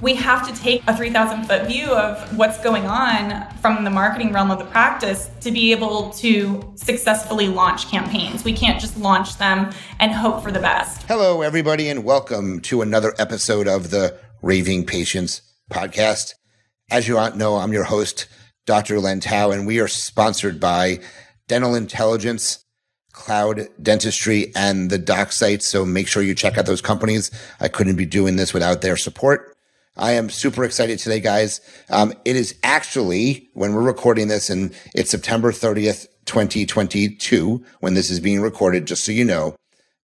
We have to take a 3,000-foot view of what's going on from the marketing realm of the practice to be able to successfully launch campaigns. We can't just launch them and hope for the best. Hello, everybody, and welcome to another episode of the Raving Patients podcast. As you know, I'm your host, Dr. Len Tao, and we are sponsored by Dental Intelligence, Cloud Dentistry, and the Doc Site. So make sure you check out those companies. I couldn't be doing this without their support. I am super excited today, guys. It is actually, when we're recording this, and it's September 30th, 2022, when this is being recorded, just so you know,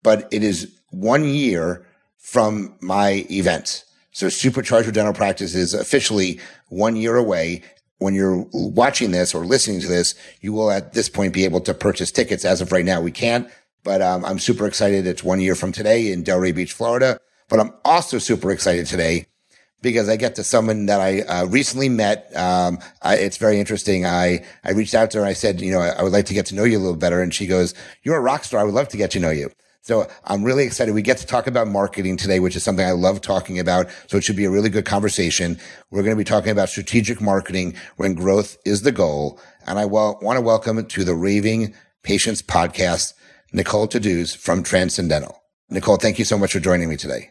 but it is 1 year from my event. So Supercharge Your Dental Practice is officially 1 year away. When you're watching this or listening to this, you will at this point be able to purchase tickets. As of right now, we can't, but I'm super excited. It's 1 year from today in Delray Beach, Florida. But I'm also super excited today because I get to someone that I recently met. It's very interesting. I reached out to her and I said, I would like to get to know you a little better. And she goes, "You're a rock star. I would love to get to know you." So I'm really excited. We get to talk about marketing today, which is something I love talking about. So it should be a really good conversation. We're going to be talking about strategic marketing when growth is the goal. And I want to welcome to the Raving Patients podcast, Nicole Toudouze from Transcendental. Nicole, thank you so much for joining me today.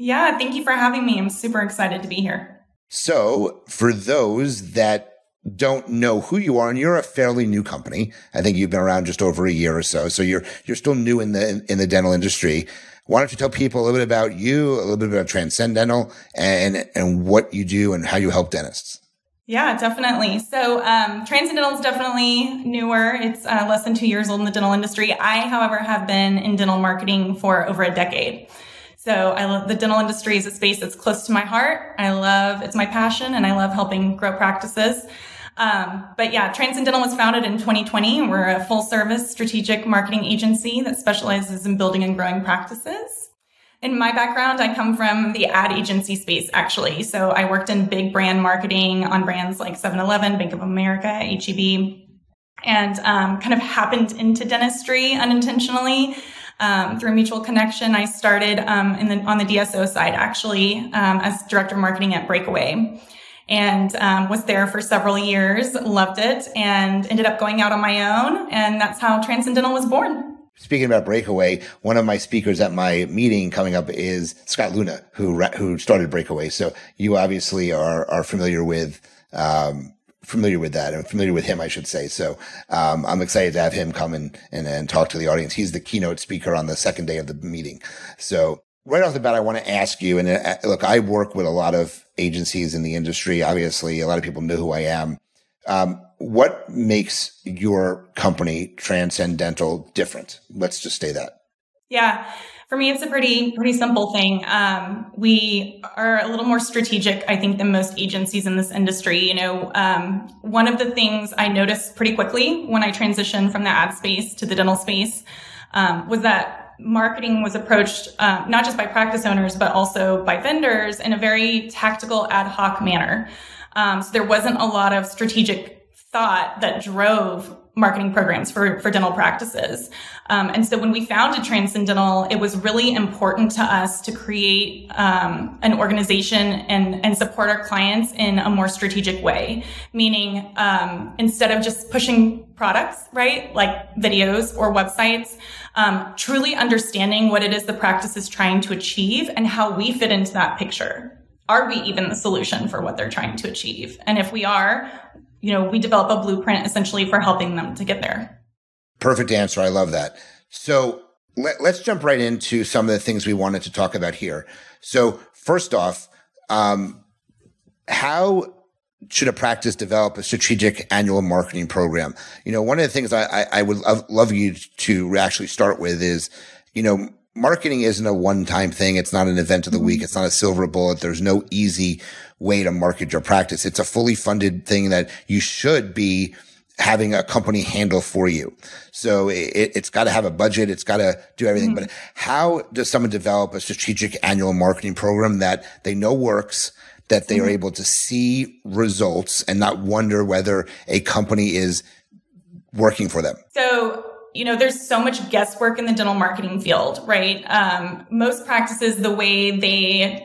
Yeah, thank you for having me. I'm super excited to be here. So for those that don't know who you are, and you're a fairly new company. I think you've been around just over a year or so. So you're still new in the dental industry. Why don't you tell people a little bit about you, a little bit about Transcendental and what you do and how you help dentists? Yeah, definitely. So Transcendental is definitely newer. It's less than 2 years old in the dental industry. I, however, have been in dental marketing for over a decade. So I love the dental industry is a space that's close to my heart. It's my passion, and I love helping grow practices. But yeah, Transcendental was founded in 2020. We're a full service strategic marketing agency that specializes in building and growing practices. In my background, I come from the ad agency space, actually. So I worked in big brand marketing on brands like 7-Eleven, Bank of America, H-E-B, and kind of happened into dentistry unintentionally. Through a mutual connection, I started on the DSO side, actually, as director of marketing at Breakaway, and was there for several years, loved it, and ended up going out on my own, and that's how Transcendental was born. Speaking about Breakaway, one of my speakers at my meeting coming up is Scott Luna, who started Breakaway. So you obviously are familiar with that and familiar with him, I should say. So, I'm excited to have him come and talk to the audience. He's the keynote speaker on the second day of the meeting. So right off the bat, I want to ask you, and look, I work with a lot of agencies in the industry. Obviously, a lot of people know who I am. What makes your company Transcendental different? Let's just say that. Yeah. For me, it's a pretty simple thing. We are a little more strategic, I think, than most agencies in this industry. One of the things I noticed pretty quickly when I transitioned from the ad space to the dental space was that marketing was approached not just by practice owners, but also by vendors in a very tactical, ad hoc manner. So there wasn't a lot of strategic thought that drove marketing programs for dental practices. And so when we founded Transcendental, it was really important to us to create an organization and support our clients in a more strategic way. Meaning, instead of just pushing products, right, like videos or websites, truly understanding what it is the practice is trying to achieve and how we fit into that picture. Are we even the solution for what they're trying to achieve? And if we are, we develop a blueprint essentially for helping them to get there. Perfect answer. I love that. So let's jump right into some of the things we wanted to talk about here. So first off, how should a practice develop a strategic annual marketing program? One of the things I would love you to actually start with is, marketing isn't a one-time thing. It's not an event of the week. It's not a silver bullet. There's no easy way to market your practice. It's a fully funded thing that you should be having a company handle for you. So it's got to have a budget. It's got to do everything. But how does someone develop a strategic annual marketing program that they know works, that they are able to see results and not wonder whether a company is working for them? So there's so much guesswork in the dental marketing field, right? Most practices, the way they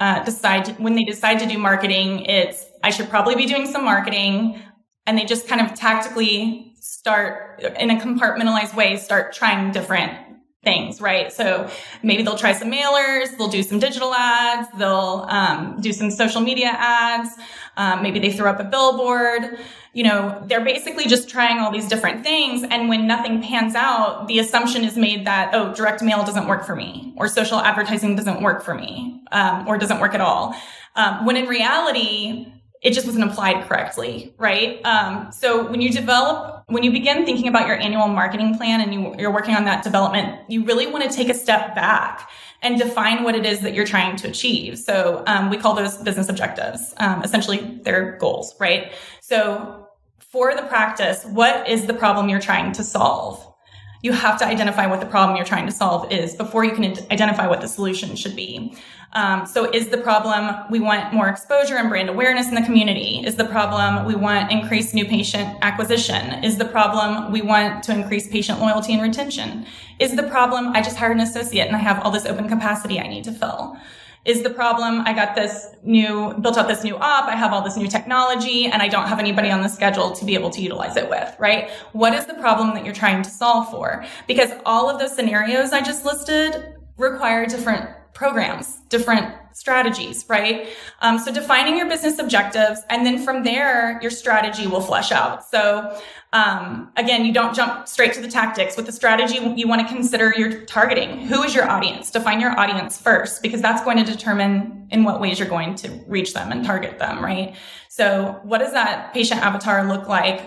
when they decide to do marketing, it's, I should probably be doing some marketing. And they just kind of tactically start in a compartmentalized way, start trying different things, right? So maybe they'll try some mailers, they'll do some digital ads, they'll do some social media ads, maybe they throw up a billboard. They're basically just trying all these different things. And when nothing pans out, the assumption is made that, oh, direct mail doesn't work for me, or social advertising doesn't work for me, or doesn't work at all. When in reality, it just wasn't applied correctly, right? So when you begin thinking about your annual marketing plan and you're working on that development, you really want to take a step back and define what it is that you're trying to achieve. So we call those business objectives. Essentially, they're goals, right? So for the practice, what is the problem you're trying to solve? You have to identify what the problem you're trying to solve is before you can identify what the solution should be. So is the problem we want more exposure and brand awareness in the community? Is the problem we want increased new patient acquisition? Is the problem we want to increase patient loyalty and retention? Is the problem I just hired an associate and I have all this open capacity I need to fill? Is the problem I got built out this new op, I have all this new technology, and I don't have anybody on the schedule to be able to utilize it with, right? What is the problem that you're trying to solve for? Because all of those scenarios I just listed require different programs, different strategies, right? So defining your business objectives, and then from there, your strategy will flesh out. So again, you don't jump straight to the tactics. With the strategy, you want to consider your targeting. Who is your audience? Define your audience first, because that's going to determine in what ways you're going to reach them and target them, right? So what does that patient avatar look like?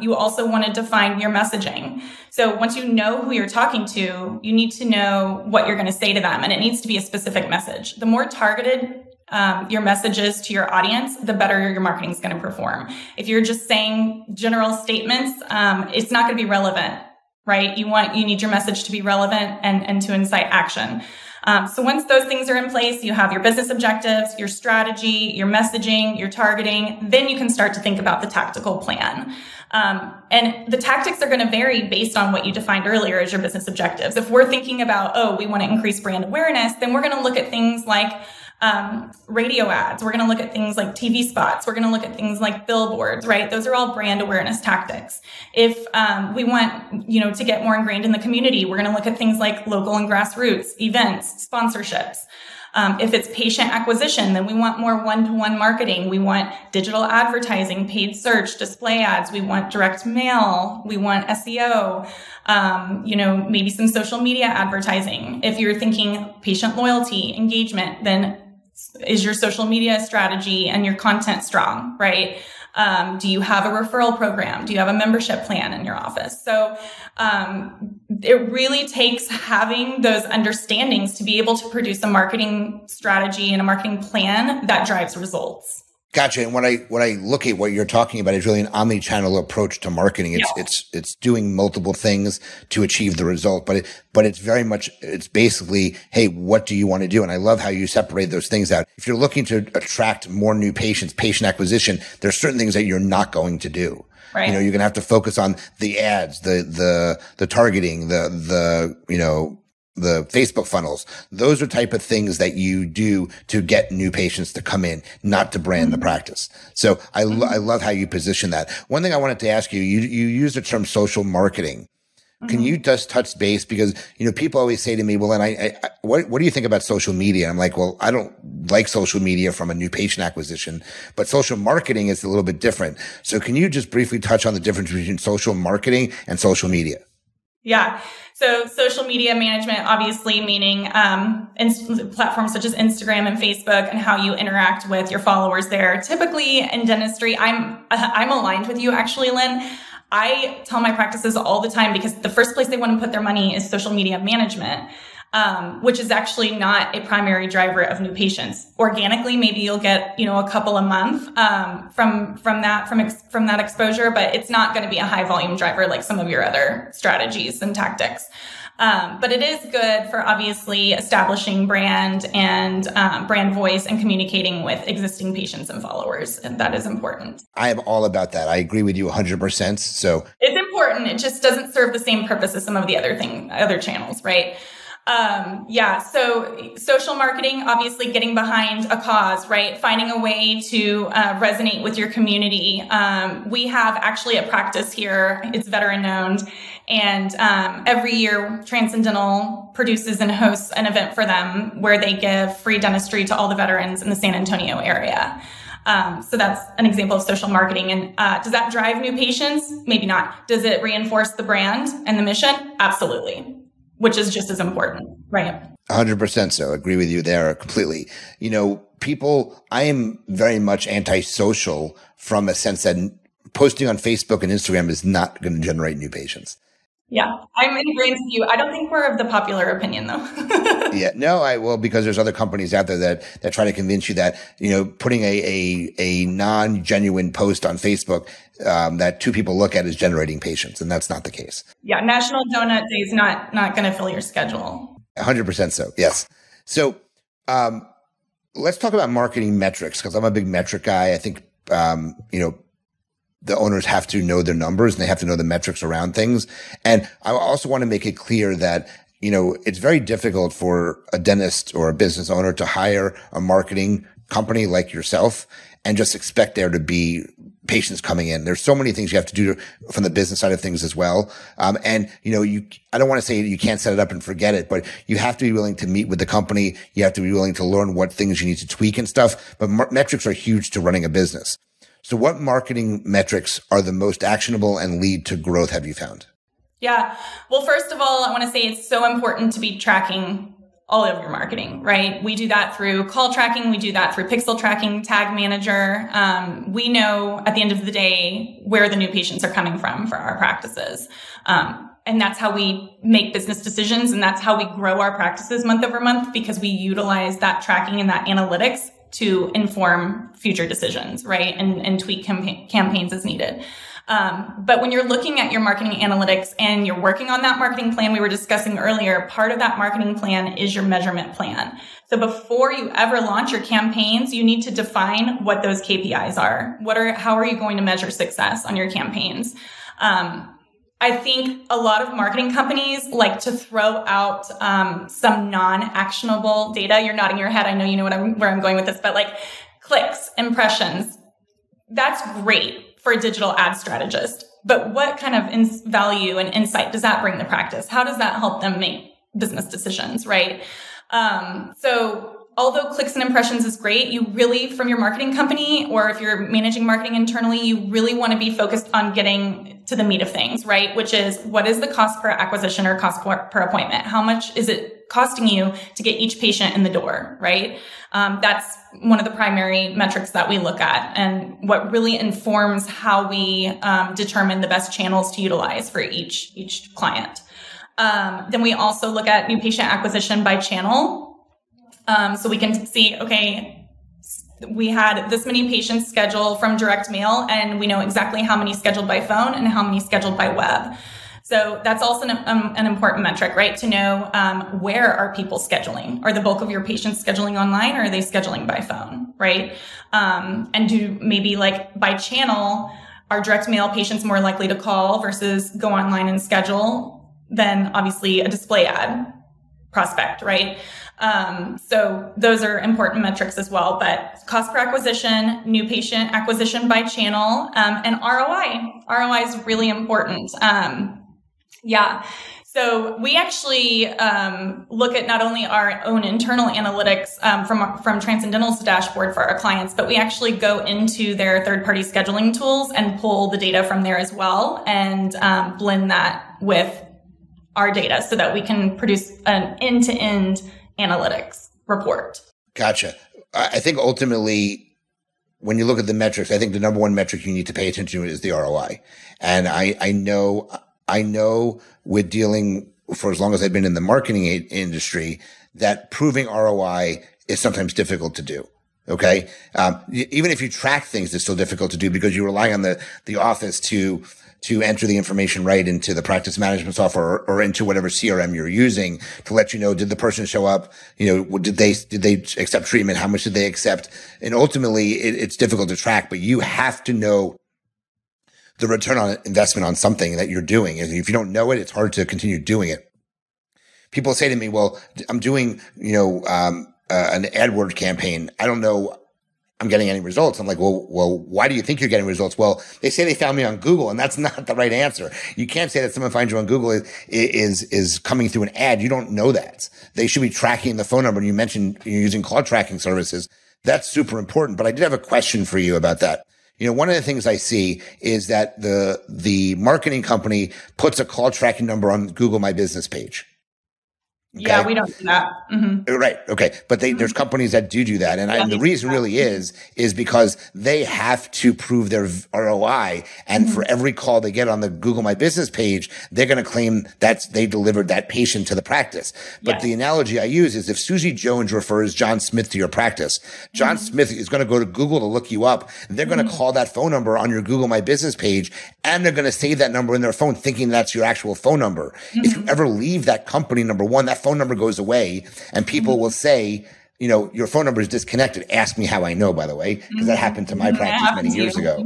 You also want to define your messaging. So once you know who you're talking to, you need to know what you're going to say to them, and it needs to be a specific message. The more targeted your message is to your audience, the better your marketing is going to perform. If you're just saying general statements, it's not going to be relevant, right? You need your message to be relevant and to incite action. So once those things are in place, you have your business objectives, your strategy, your messaging, your targeting, then you can start to think about the tactical plan. And the tactics are going to vary based on what you defined earlier as your business objectives. If we're thinking about, we want to increase brand awareness, then we're going to look at things like radio ads. We're going to look at things like TV spots. We're going to look at things like billboards, right? Those are all brand awareness tactics. If we want, to get more ingrained in the community, we're going to look at things like local and grassroots, events, sponsorships. If it's patient acquisition, then we want more one-to-one marketing. We want digital advertising, paid search, display ads. We want direct mail. We want SEO, maybe some social media advertising. If you're thinking patient loyalty, engagement, then is your social media strategy and your content strong, right? Do you have a referral program? Do you have a membership plan in your office? So it really takes having those understandings to be able to produce a marketing strategy and a marketing plan that drives results. Gotcha. And when I look at what you're talking about, it's really an omni-channel approach to marketing. It's doing multiple things to achieve the result, but it's basically, hey, what do you want to do? And I love how you separate those things out. If you're looking to attract more new patients, patient acquisition, there's certain things that you're not going to do. Right. You're going to have to focus on the ads, the targeting, the Facebook funnels. Those are type of things that you do to get new patients to come in, not to brand the practice. So I love how you position that. One thing I wanted to ask you, you use the term social marketing. Can you just touch base? Because, people always say to me, well, then what do you think about social media? I'm like, well, I don't like social media from a new patient acquisition, but social marketing is a little bit different. So can you just briefly touch on the difference between social marketing and social media? Yeah. So social media management, obviously meaning platforms such as Instagram and Facebook and how you interact with your followers there. Typically in dentistry, I'm aligned with you actually, Lynn. I tell my practices all the time because the first place they want to put their money is social media management, which is actually not a primary driver of new patients. Organically, maybe you'll get, a couple a month, from that exposure, but it's not going to be a high volume driver like some of your other strategies and tactics. But it is good for obviously establishing brand and brand voice and communicating with existing patients and followers. And that is important. I am all about that. I agree with you 100%. So it's important important. It just doesn't serve the same purpose as some of the other channels, right? So social marketing, obviously getting behind a cause, right? Finding a way to resonate with your community. We have actually a practice here. It's veteran owned. And every year, Transcendental produces and hosts an event for them where they give free dentistry to all the veterans in the San Antonio area. So that's an example of social marketing. And does that drive new patients? Maybe not. Does it reinforce the brand and the mission? Absolutely. Which is just as important, right? 100% so. Agree with you there completely. I am very much antisocial from a sense that posting on Facebook and Instagram is not going to generate new patients. Yeah, I'm in agreement with you. I don't think we're of the popular opinion, though. Yeah, no, because there's other companies out there that try to convince you that, putting a non-genuine post on Facebook that two people look at is generating patients, and that's not the case. Yeah, National Donut Day is not going to fill your schedule. 100% so, yes. So let's talk about marketing metrics, because I'm a big metric guy. I think, the owners have to know their numbers and they have to know the metrics around things. And I also want to make it clear that, it's very difficult for a dentist or a business owner to hire a marketing company like yourself and just expect there to be patients coming in. There's so many things you have to do from the business side of things as well. I don't want to say you can't set it up and forget it, but you have to be willing to meet with the company. You have to be willing to learn what things you need to tweak and stuff. But metrics are huge to running a business. So what marketing metrics are the most actionable and lead to growth have you found? Yeah. Well, first of all, I want to say it's so important to be tracking all of your marketing, right? We do that through call tracking. We do that through pixel tracking, tag manager. We know at the end of the day where the new patients are coming from for our practices. And that's how we make business decisions. And that's how we grow our practices month over month, because we utilize that tracking and that analytics to inform future decisions, right? And tweak campaigns as needed. But when you're looking at your marketing analytics and you're working on that marketing plan we were discussing earlier, part of that marketing plan is your measurement plan. So before you ever launch your campaigns, you need to define what those KPIs are. How are you going to measure success on your campaigns? I think a lot of marketing companies like to throw out some non-actionable data. You're nodding your head. I know you know where I'm going with this, but like clicks, impressions, that's great for a digital ad strategist. But what kind of value and insight does that bring to practice? How does that help them make business decisions, right? So although clicks and impressions is great, you really, from your marketing company, or if you're managing marketing internally, you really want to be focused on getting to the meat of things, right? Which is, what is the cost per acquisition or cost per appointment? How much is it costing you to get each patient in the door, right? That's one of the primary metrics that we look at, and what really informs how we determine the best channels to utilize for each client. Then we also look at new patient acquisition by channel. So we can see, okay, we had this many patients scheduled from direct mail, and we know exactly how many scheduled by phone and how many scheduled by web. So that's also an important metric, right? To know where are people scheduling? Are the bulk of your patients scheduling online, or are they scheduling by phone, right? And do maybe like by channel, are direct mail patients more likely to call versus go online and schedule than obviously a display ad prospect, right? So those are important metrics as well, but cost per acquisition, new patient acquisition by channel, and ROI. ROI is really important. So we actually look at not only our own internal analytics from Transcendental's dashboard for our clients, but we actually go into their third-party scheduling tools and pull the data from there as well, and blend that with our data so that we can produce an end-to-end analytics report. Gotcha. I think ultimately, when you look at the metrics, I think the number one metric you need to pay attention to is the ROI. And I know with dealing for as long as I've been in the marketing industry, that proving ROI is sometimes difficult to do. Okay. Even if you track things, it's still difficult to do because you rely on the office to enter the information right into the practice management software or into whatever CRM you're using to let you know, did the person show up? Did they accept treatment? How much did they accept? And ultimately it's difficult to track, but you have to know the return on investment on something that you're doing. And if you don't know it, it's hard to continue doing it. People say to me, well, I'm doing, an AdWords campaign. I don't know I'm getting any results. I'm like, well, why do you think you're getting results? Well, they say they found me on Google, and that's not the right answer. You can't say that someone finds you on Google is coming through an ad. You don't know that. They should be tracking the phone number. And you mentioned you're using call tracking services. That's super important. But I did have a question for you about that. One of the things I see is that the marketing company puts a call tracking number on Google My Business page. Okay. Yeah, we don't do that. Mm-hmm. Right. Okay. But there's companies that do that. And the reason really is because they have to prove their ROI. And for every call they get on the Google My Business page, they're going to claim that they delivered that patient to the practice. But the analogy I use is if Susie Jones refers John Smith to your practice, John Smith is going to go to Google to look you up. They're going to call that phone number on your Google My Business page, and they're going to save that number in their phone thinking that's your actual phone number. If you ever leave that company, number one, that phone number goes away, and people will say, your phone number is disconnected. Ask me how I know, by the way, because that happened to my practice many years ago.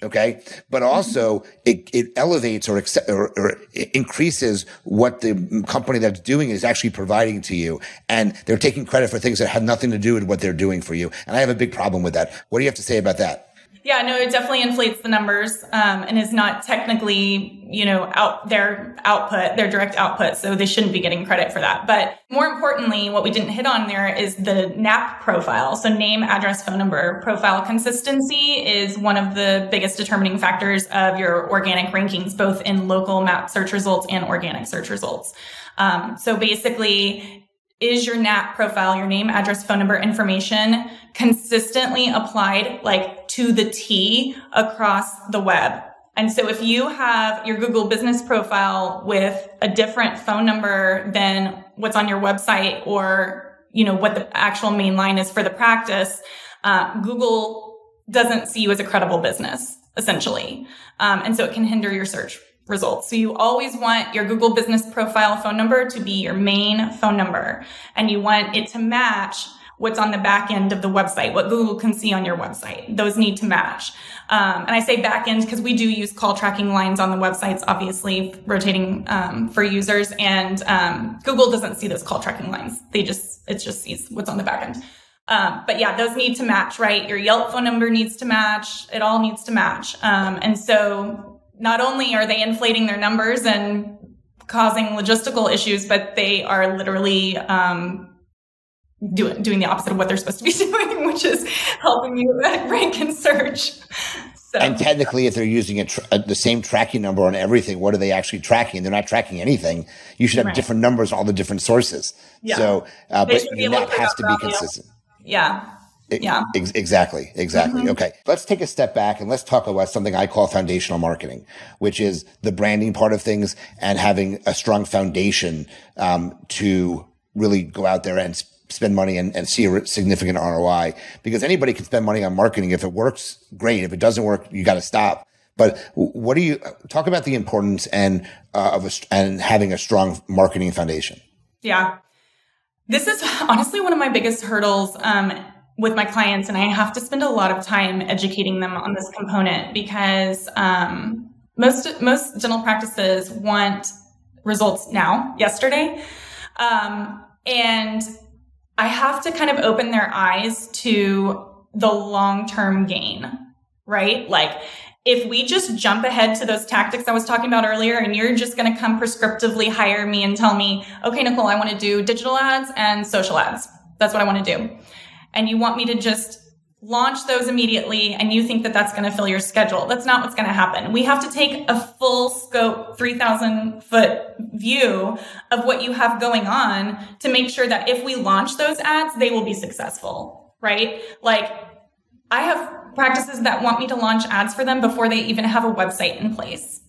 Okay. But also it elevates or it increases what the company that's doing is actually providing to you. And they're taking credit for things that have nothing to do with what they're doing for you. And I have a big problem with that. What do you have to say about that? Yeah, no, it definitely inflates the numbers, and is not technically, their direct output. So they shouldn't be getting credit for that. But more importantly, what we didn't hit on there is the NAP profile. So name, address, phone number. Profile consistency is one of the biggest determining factors of your organic rankings, both in local map search results and organic search results. So basically, is your NAP profile, your name, address, phone number information consistently applied to the T across the web? And so if you have your Google business profile with a different phone number than what's on your website or, what the actual main line is for the practice, Google doesn't see you as a credible business, essentially. And so it can hinder your search results. So you always want your Google business profile phone number to be your main phone number, and you want it to match what's on the back end of the website, what Google can see on your website. Those need to match. And I say back end because we do use call tracking lines on the websites, obviously rotating for users, and Google doesn't see those call tracking lines. It just sees what's on the back end. But yeah, those need to match, right? Your Yelp phone number needs to match. It all needs to match. And so not only are they inflating their numbers and causing logistical issues, but they are literally doing the opposite of what they're supposed to be doing, which is helping you rank and search. So. And technically, if they're using the same tracking number on everything, what are they actually tracking? They're not tracking anything. You should have different numbers on all the different sources. Yeah. So, but your NAP has to be consistent. Yeah. Yeah. Exactly. Okay. Let's take a step back and let's talk about something I call foundational marketing, which is the branding part of things and having a strong foundation to really go out there and spend money and see a significant ROI, because anybody can spend money on marketing. If it works, great. If it doesn't work, you got to stop. But what do you talk about the importance and having a strong marketing foundation? Yeah. This is honestly one of my biggest hurdles with my clients, and I have to spend a lot of time educating them on this component because most dental practices want results now, yesterday, and I have to kind of open their eyes to the long-term gain, right? If we just jump ahead to those tactics I was talking about earlier, and you're just going to come prescriptively hire me and tell me, okay, Nicole, I want to do digital ads and social ads. That's what I want to do. And you want me to just launch those immediately, and you think that that's going to fill your schedule. That's not what's going to happen. We have to take a full scope, 3,000-foot view of what you have going on to make sure that if we launch those ads, they will be successful, right? I have practices that want me to launch ads for them before they even have a website in place.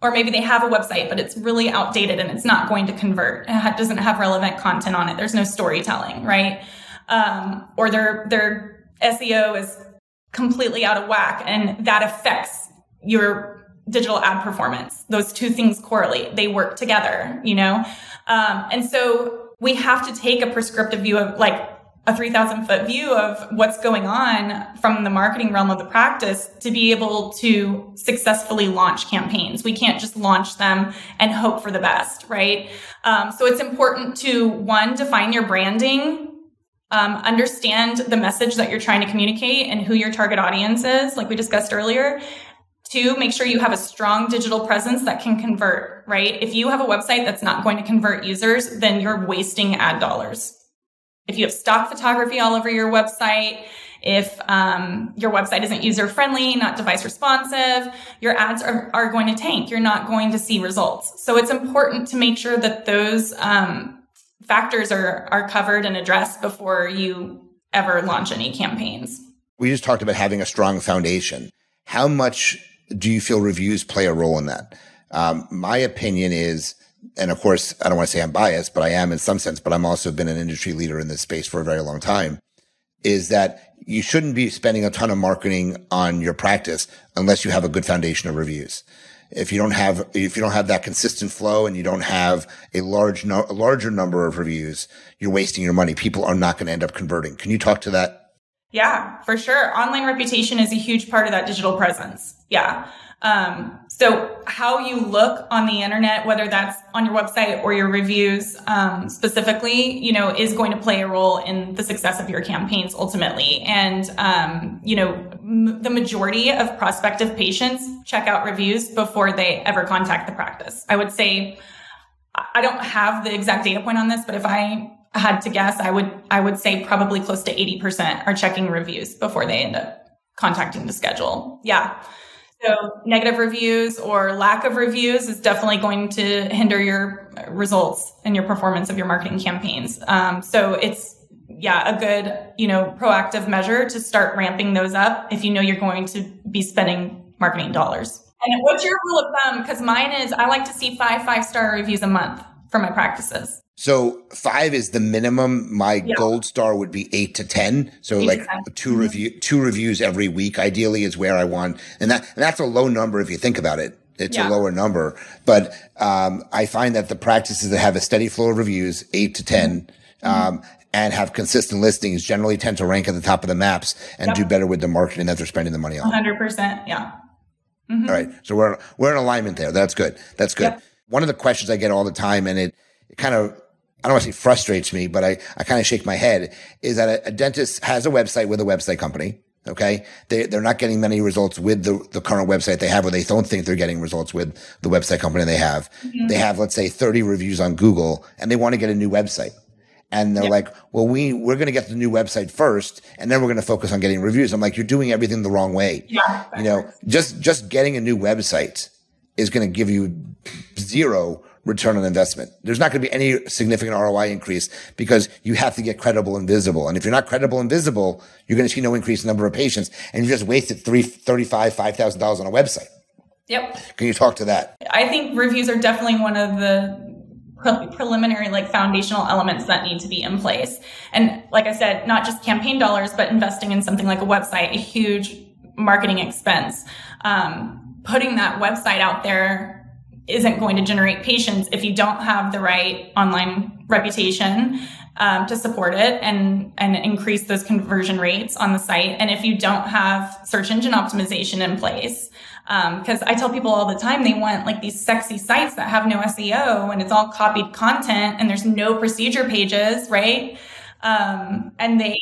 Or maybe they have a website, but it's really outdated and it's not going to convert. It doesn't have relevant content on it. There's no storytelling, right? Or their SEO is completely out of whack, and that affects your digital ad performance. Those two things correlate. They work together, And so we have to take a prescriptive view of a 3,000 foot view of what's going on from the marketing realm of the practice to be able to successfully launch campaigns. We can't just launch them and hope for the best, right? So it's important to, one, define your branding, understand the message that you're trying to communicate and who your target audience is, like we discussed earlier. Two, make sure you have a strong digital presence that can convert, right? If you have a website that's not going to convert users, then you're wasting ad dollars. If you have stock photography all over your website, if your website isn't user-friendly, not device responsive, your ads are going to tank. You're not going to see results. So it's important to make sure that those factors are covered and addressed before you ever launch any campaigns. We just talked about having a strong foundation. How much do you feel reviews play a role in that? My opinion is, and of course, I don't want to say I'm biased, but I am in some sense, but I'm also been an industry leader in this space for a very long time, is that you shouldn't be spending a ton of marketing on your practice unless you have a good foundation of reviews. If you don't have that consistent flow and you don't have a larger number of reviews, you're wasting your money. People are not going to end up converting. Can you talk to that? Yeah, for sure. Online reputation is a huge part of that digital presence. Yeah. So how you look on the internet, whether that's on your website or your reviews, specifically, is going to play a role in the success of your campaigns ultimately. And, the majority of prospective patients check out reviews before they ever contact the practice. I would say, I don't have the exact data point on this, but if I had to guess, I would say probably close to 80% are checking reviews before they end up contacting to schedule. Yeah. So negative reviews or lack of reviews is definitely going to hinder your results and your performance of your marketing campaigns. So it's, a good, proactive measure to start ramping those up if you know you're going to be spending marketing dollars. And what's your rule of thumb? Because mine is, I like to see 5-star reviews a month for my practices. So 5 is the minimum. My gold star would be 8 to 10. So 8 to 10. Two reviews every week ideally is where I want. And that's a low number if you think about it. It's a lower number. But I find that the practices that have a steady flow of reviews, 8 to 10, and have consistent listings generally tend to rank at the top of the maps and do better with the marketing that they're spending the money on. 100%. Yeah. All right. So we're in alignment there. That's good. That's good. Yep. One of the questions I get all the time, and it kind of, I don't want to say frustrates me, but I kind of shake my head, is that a dentist has a website with a website company. Okay. They're not getting many results with the current website they have, or they don't think they're getting results with the website company they have. They have, let's say, 30 reviews on Google and they want to get a new website. And they're like, well, we're going to get the new website first, and then we're going to focus on getting reviews. I'm like, you're doing everything the wrong way. Yeah, just getting a new website is going to give you zero return on investment. There's not going to be any significant ROI increase because you have to get credible and visible. And if you're not credible and visible, you're going to see no increase in the number of patients, and you just wasted $5,000 on a website. Yep. Can you talk to that? I think reviews are definitely one of the preliminary, foundational elements that need to be in place. And like I said, not just campaign dollars, but investing in something like a website, a huge marketing expense. Putting that website out there isn't going to generate patients if you don't have the right online reputation to support it and increase those conversion rates on the site. And if you don't have search engine optimization in place, because I tell people all the time, they want these sexy sites that have no SEO and it's all copied content and there's no procedure pages, right? And they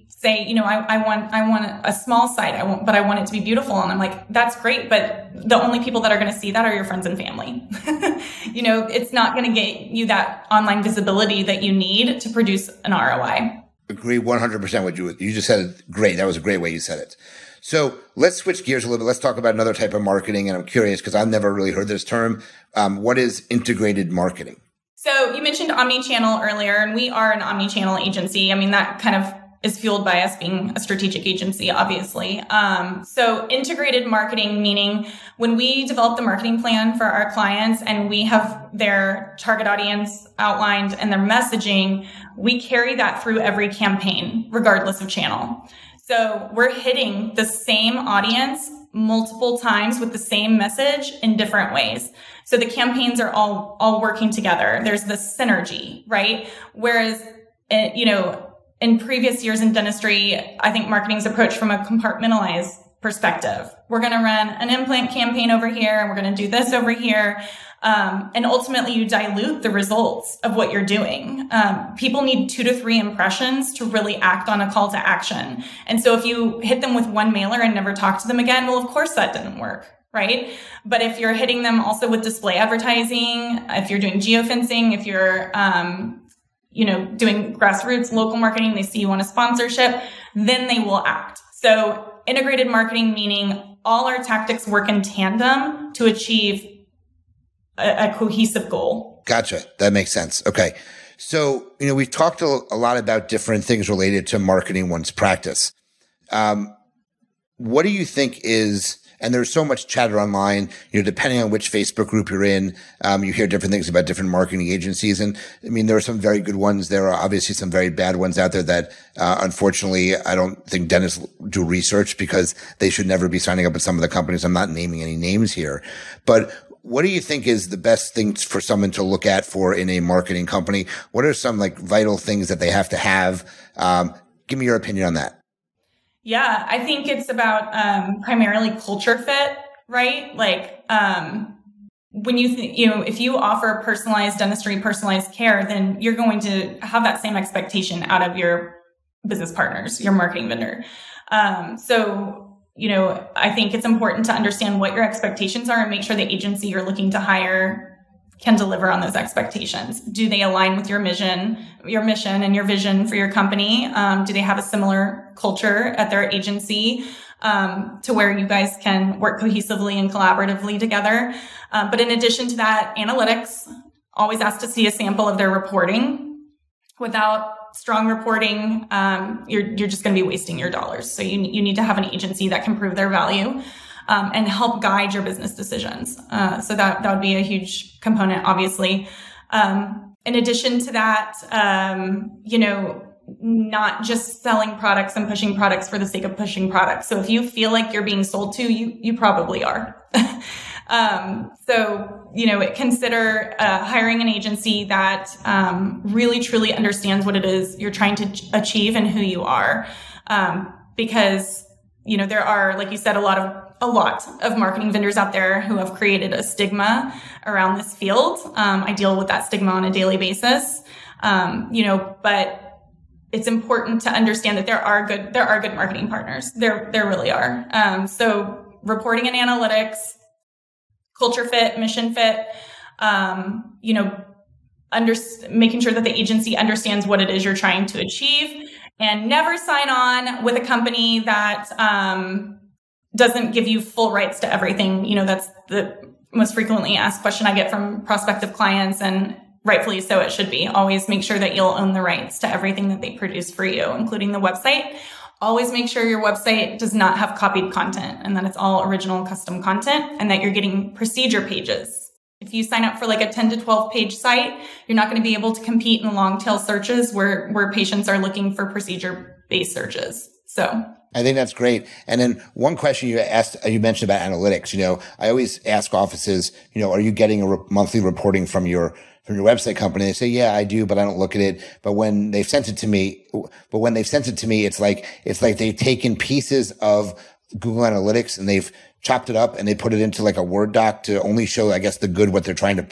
say, I want a small site, but I want it to be beautiful. And I'm like, that's great, but the only people that are going to see that are your friends and family. It's not going to get you that online visibility that you need to produce an ROI. Agree 100% with you just said it great. That was a great way you said it. So let's switch gears a little bit. Let's talk about another type of marketing. And I'm curious because I've never really heard this term. What is integrated marketing? So you mentioned omni-channel earlier, and we are an omni-channel agency. I mean, that kind of is fueled by us being a strategic agency, obviously. So integrated marketing, meaning when we develop the marketing plan for our clients and we have their target audience outlined and their messaging, we carry that through every campaign, regardless of channel. So we're hitting the same audience multiple times with the same message in different ways. So the campaigns are all working together. There's this synergy, right? Whereas, in previous years in dentistry, I think marketing's approach from a compartmentalized perspective. We're going to run an implant campaign over here, and we're going to do this over here. And ultimately you dilute the results of what you're doing. People need 2 to 3 impressions to really act on a call to action. And so if you hit them with one mailer and never talk to them again, well, of course that didn't work, right? But if you're hitting them also with display advertising, if you're doing geofencing, if you're, doing grassroots local marketing, they see you on a sponsorship, then they will act. So integrated marketing, meaning all our tactics work in tandem to achieve a cohesive goal. Gotcha. That makes sense. Okay. So, we've talked a lot about different things related to marketing one's practice. What do you think is, and there's so much chatter online, depending on which Facebook group you're in, you hear different things about different marketing agencies. And there are some very good ones. There are obviously some very bad ones out there that, unfortunately, I don't think dentists do research because they should never be signing up with some of the companies. I'm not naming any names here, but what do you think is the best things for someone to look at for in a marketing company? What are some vital things that they have to have? Give me your opinion on that. Yeah, I think it's about primarily culture fit, right? When if you offer personalized dentistry, personalized care, then you're going to have that same expectation out of your business partners, your marketing vendor. I think it's important to understand what your expectations are and make sure the agency you're looking to hire can deliver on those expectations. Do they align with your mission and your vision for your company? Do they have a similar culture at their agency to where you guys can work cohesively and collaboratively together? But in addition to that, analytics, always ask to see a sample of their reporting. Without strong reporting, you're just going to be wasting your dollars. So you need to have an agency that can prove their value and help guide your business decisions. So that would be a huge component, obviously. In addition to that, not just selling products and pushing products for the sake of pushing products. So if you feel like you're being sold to, you probably are. Consider hiring an agency that really truly understands what it is you're trying to achieve and who you are. Because there are, like you said, a lot of marketing vendors out there who have created a stigma around this field. I deal with that stigma on a daily basis. But it's important to understand that there are good marketing partners. There really are. So reporting and analytics, culture fit, mission fit, making sure that the agency understands what it is you're trying to achieve, and never sign on with a company that doesn't give you full rights to everything. That's the most frequently asked question I get from prospective clients, and rightfully so it should be. Always make sure that you'll own the rights to everything that they produce for you, including the website. Always make sure your website does not have copied content and that it's all original custom content, and that you're getting procedure pages. If you sign up for a 10 to 12 page site, you're not going to be able to compete in long tail searches where patients are looking for procedure based searches. So I think that's great. And then one question you mentioned about analytics. I always ask offices, are you getting a monthly reporting from your website company? They say, yeah, I do, but I don't look at it. But when they've sent it to me, it's like they've taken pieces of Google Analytics and they've chopped it up and they put it into a Word doc to only show, I guess, the good, what they're trying to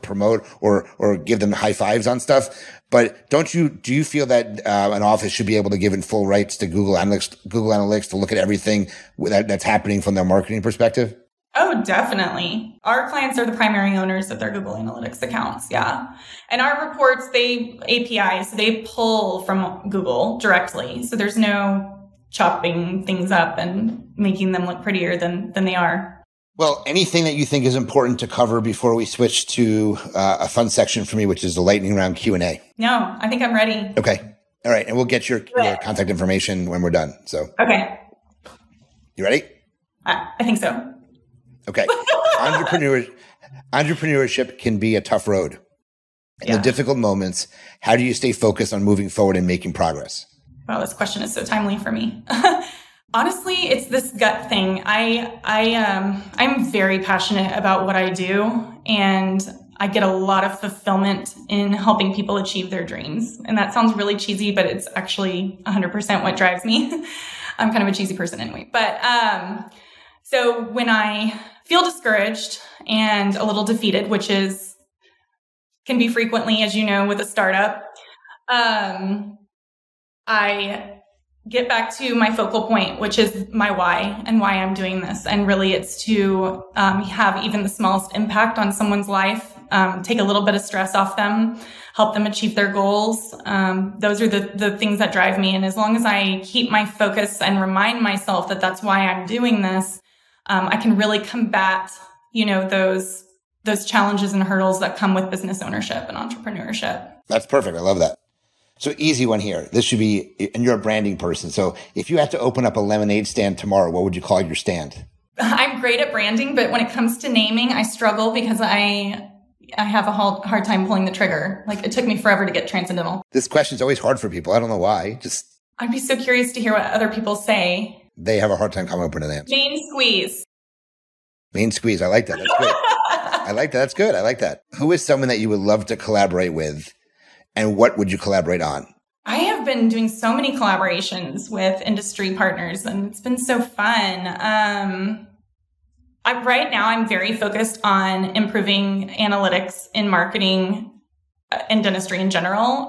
promote or give them high fives on stuff. But do you feel that an office should be able to give in full rights to Google Analytics to look at everything that's happening from their marketing perspective? Oh, definitely. Our clients are the primary owners of their Google Analytics accounts. Yeah. And our reports, APIs, they pull from Google directly. So there's no chopping things up and making them look prettier than they are. Well, anything that you think is important to cover before we switch to a fun section for me, which is the lightning round Q&A? No, I think I'm ready. Okay. All right. And we'll get your contact information when we're done. So. Okay. You ready? I think so. Okay. Entrepreneurship can be a tough road. In the difficult moments, how do you stay focused on moving forward and making progress? Wow, this question is so timely for me. Honestly, it's this gut thing. I'm very passionate about what I do, and I get a lot of fulfillment in helping people achieve their dreams. And that sounds really cheesy, but it's actually 100% what drives me. I'm kind of a cheesy person anyway. But so when I feel discouraged and a little defeated, which can be frequently, as you know, with a startup, I get back to my focal point, which is my why and why I'm doing this. And really it's to have even the smallest impact on someone's life, take a little bit of stress off them, help them achieve their goals. Those are the things that drive me. And as long as I keep my focus and remind myself that that's why I'm doing this, I can really combat, those challenges and hurdles that come with business ownership and entrepreneurship. That's perfect. I love that. So easy one here. This should be, and you're a branding person. So if you had to open up a lemonade stand tomorrow, what would you call your stand? I'm great at branding, but when it comes to naming, I struggle because I have a hard time pulling the trigger. Like it took me forever to get Transcendental. This question's always hard for people. I don't know why. I'd be so curious to hear what other people say. They have a hard time coming up with an answer. Main squeeze. Main squeeze. I like that. That's good. I like that. That's good. I like that. Who is someone that you would love to collaborate with? And what would you collaborate on? I have been doing so many collaborations with industry partners, and it's been so fun. Right now, I'm very focused on improving analytics in marketing and dentistry in general.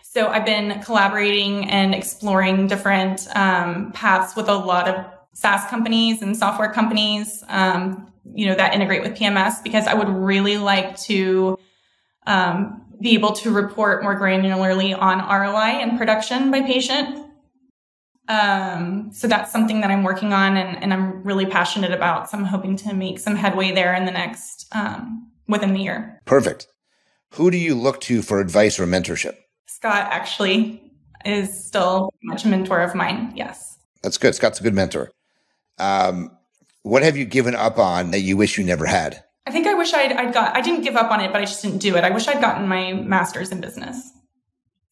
So I've been collaborating and exploring different paths with a lot of SaaS companies and software companies, that integrate with PMS, because I would really like to be able to report more granularly on ROI and production by patient. So that's something that I'm working on and I'm really passionate about. So I'm hoping to make some headway there in the next, within the year. Perfect. Who do you look to for advice or mentorship? Scott actually is still much a mentor of mine. Yes. That's good. Scott's a good mentor. What have you given up on that you wish you never had? I think I wish I didn't give up on it, but I just didn't do it. I wish I'd gotten my master's in business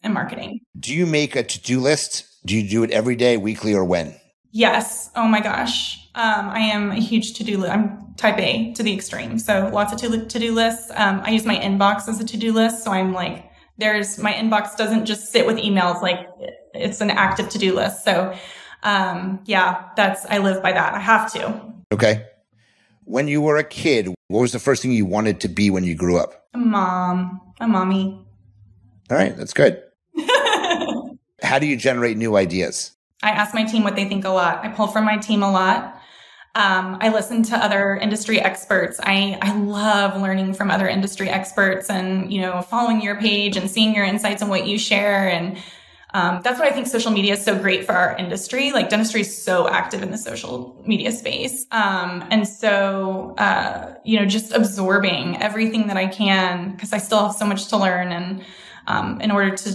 and marketing. Do you make a to-do list? Do you do it every day, weekly, or when? Yes. Oh my gosh. I am a huge to-do list. I'm type A to the extreme. So lots of to-do lists. I use my inbox as a to-do list. So I'm like, my inbox doesn't just sit with emails. Like it's an active to-do list. So, I live by that. I have to. Okay. When you were a kid, what was the first thing you wanted to be when you grew up? A mommy. All right. That's good. How do you generate new ideas? I ask my team what they think a lot. I pull from my team a lot. I listen to other industry experts. I love learning from other industry experts and, following your page and seeing your insights and what you share. And that's what I think social media is so great for our industry. Like dentistry is so active in the social media space. And so, just absorbing everything that I can, because I still have so much to learn. And in order to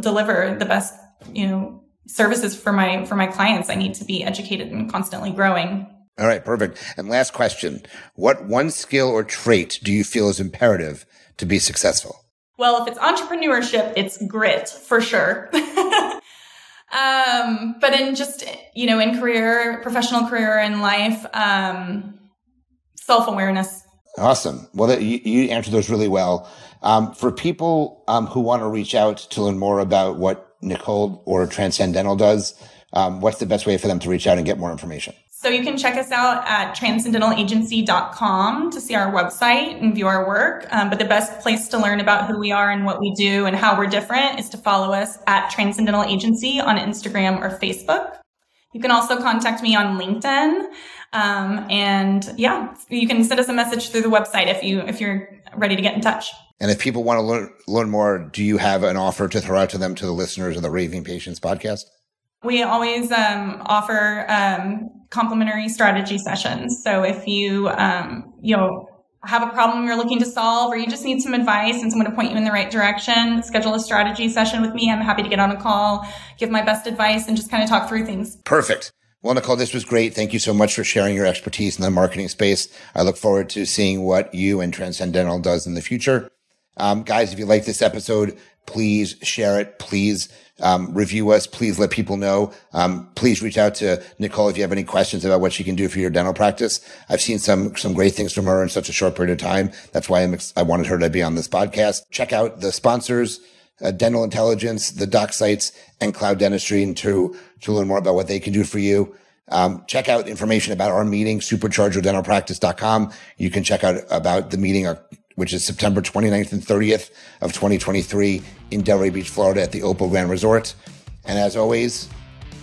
deliver the best, services for my clients, I need to be educated and constantly growing. All right, perfect. And last question. What one skill or trait do you feel is imperative to be successful? Well, if it's entrepreneurship, it's grit for sure. But in just, in professional career and life, self-awareness. Awesome. Well, you answered those really well. For people who want to reach out to learn more about what Nicole or Transcendental does, what's the best way for them to reach out and get more information? So you can check us out at transcendentalagency.com to see our website and view our work. But the best place to learn about who we are and what we do and how we're different is to follow us at Transcendental Agency on Instagram or Facebook. You can also contact me on LinkedIn. You can send us a message through the website if you're ready to get in touch. And if people want to learn more, do you have an offer to throw out to them, to the listeners of the Raving Patients podcast? We always offer complimentary strategy sessions. So if you have a problem you're looking to solve, or you just need some advice and someone to point you in the right direction, schedule a strategy session with me. I'm happy to get on a call, give my best advice, and just kind of talk through things. Perfect. Well, Nicole, this was great. Thank you so much for sharing your expertise in the marketing space. I look forward to seeing what you and Transcendental does in the future. Guys, if you like this episode, Please share it. Please review us. Please let people know. Please reach out to Nicole if you have any questions about what she can do for your dental practice. I've seen some great things from her in such a short period of time. That's why I wanted her to be on this podcast. Check out the sponsors, Dental Intelligence, the doc sites, and Cloud Dentistry, and to learn more about what they can do for you. Check out information about our meeting, superchargeyourdentalpractice.com. You can check out about the meeting, which is September 29th and 30th of 2023 in Delray Beach, Florida at the Opal Grand Resort. And as always,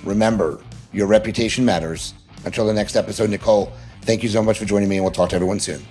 remember, your reputation matters. Until the next episode, Nicole, thank you so much for joining me, and we'll talk to everyone soon.